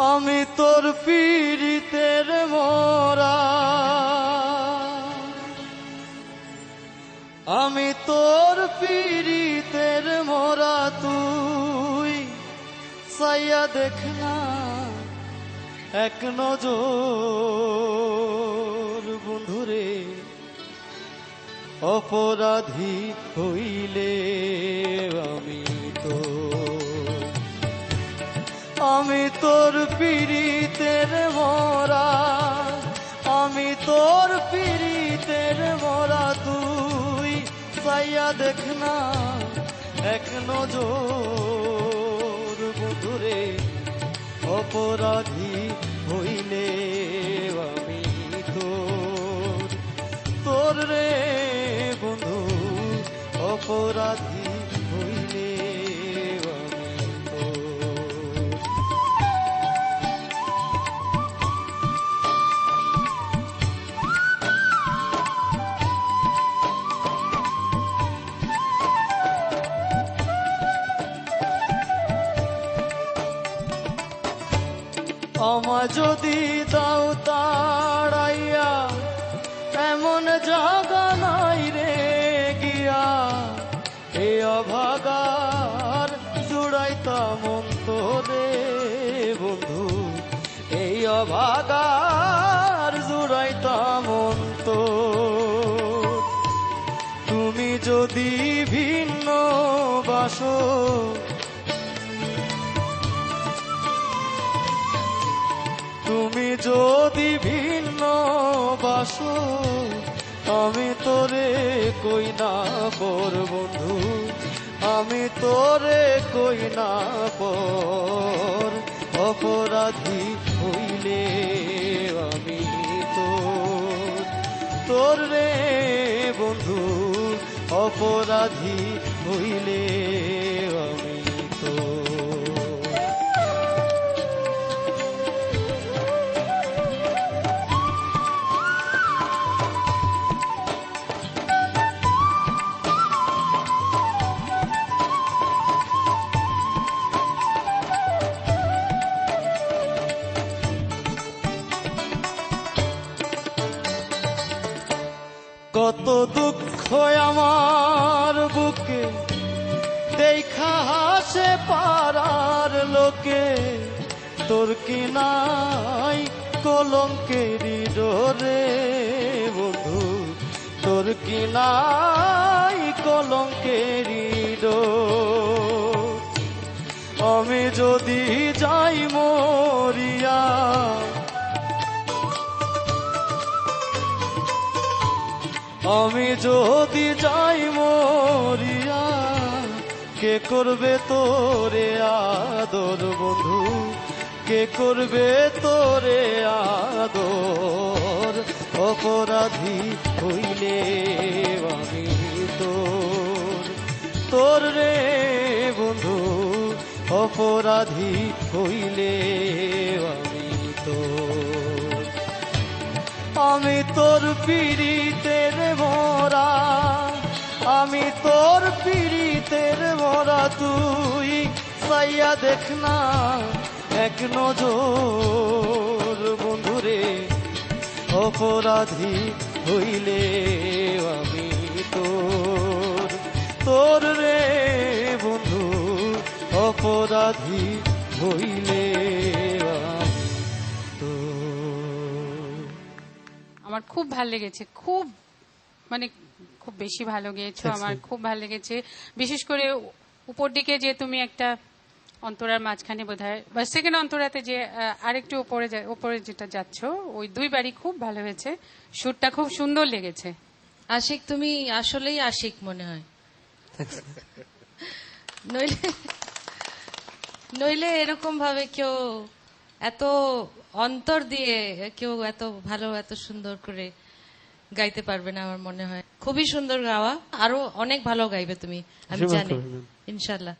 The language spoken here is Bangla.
আমি তোর পীড়িতের মোরা, আমি তোর পীড়িতের মোরা, তুই সাইয়া দেখনা এক নজর বন্ধুরে। অপরাধী হইলে আমি তোর পীড়িতের মোরা, আমি তোর পীড়িতের মোরা, তুই চাইয়া দেখনা এক নজর বন্ধুরে। অপরাধী হইলে আমি তোর রে বন্ধু, অপরাধী হইলে আমার যদি দাও তাড়াইয়া, এমন জাগা নাই রে গিয়া, এ অভাগার জুড়াইতাম অন্তরে বন্ধু, এই অভাগার জুড়াইতাম অন্তর। তুমি যদি ভিন্ন বাসো, তুমি যদি ভিন্ন বাসো, আমি তোরে কই না পর বন্ধু, আমি তোরে কই না পর। অপরাধী হইলে আমি তোর রে বন্ধু, অপরাধী হইলে আমি তোর। কত দুঃখ আমার বুকে দেখা হাসে পাড়ার লোকে, তোর কি নাই কলঙ্কেরই ডোরে বন্ধু, তোর কি নাই কলঙ্কেরই ডোর। আমি যদি যাই মরিয়া, আমি যদি যাই মরিয়া, কে করবে তোরে আদর বন্ধু, কে করবে তোরে আদর। অপরাধী হইলে আমি তোর রে বন্ধু, অপরাধী হইলে আমি তোর। আমি তোর পীড়িতের মোরা, আমি তোর পীড়িতের মোরা, তুই চাইয়া দেখনা এক নজর বন্ধুরে। অপরাধী হইলে আমি তোর রে বন্ধু, অপরাধী হইলে আমার খুব ভালো লেগেছে, খুব মানে খুব বেশি ভালো গেয়েছো, আমার খুব ভালো লেগেছে। বিশেষ করে উপর দিকে যে তুমি একটা অন্তরার মাঝখানে বোধহয় বা সেকেন্ড অন্তরাতে যে আরেকটু উপরে যেটা যাচ্ছ, ওই দুইবারই খুব ভালো হয়েছে, সুরটা খুব সুন্দর লেগেছে। আশিক, তুমি আসলেই আশিক মনে হয়, নইলে এরকম ভাবে কেউ এত অন্তর দিয়ে কেউ এত ভালো এত সুন্দর করে গাইতে পারবে না আমার মনে হয়। খুবই সুন্দর গাওয়া, আরো অনেক ভালো গাইবে তুমি, আমি জানি ইনশাল্লাহ।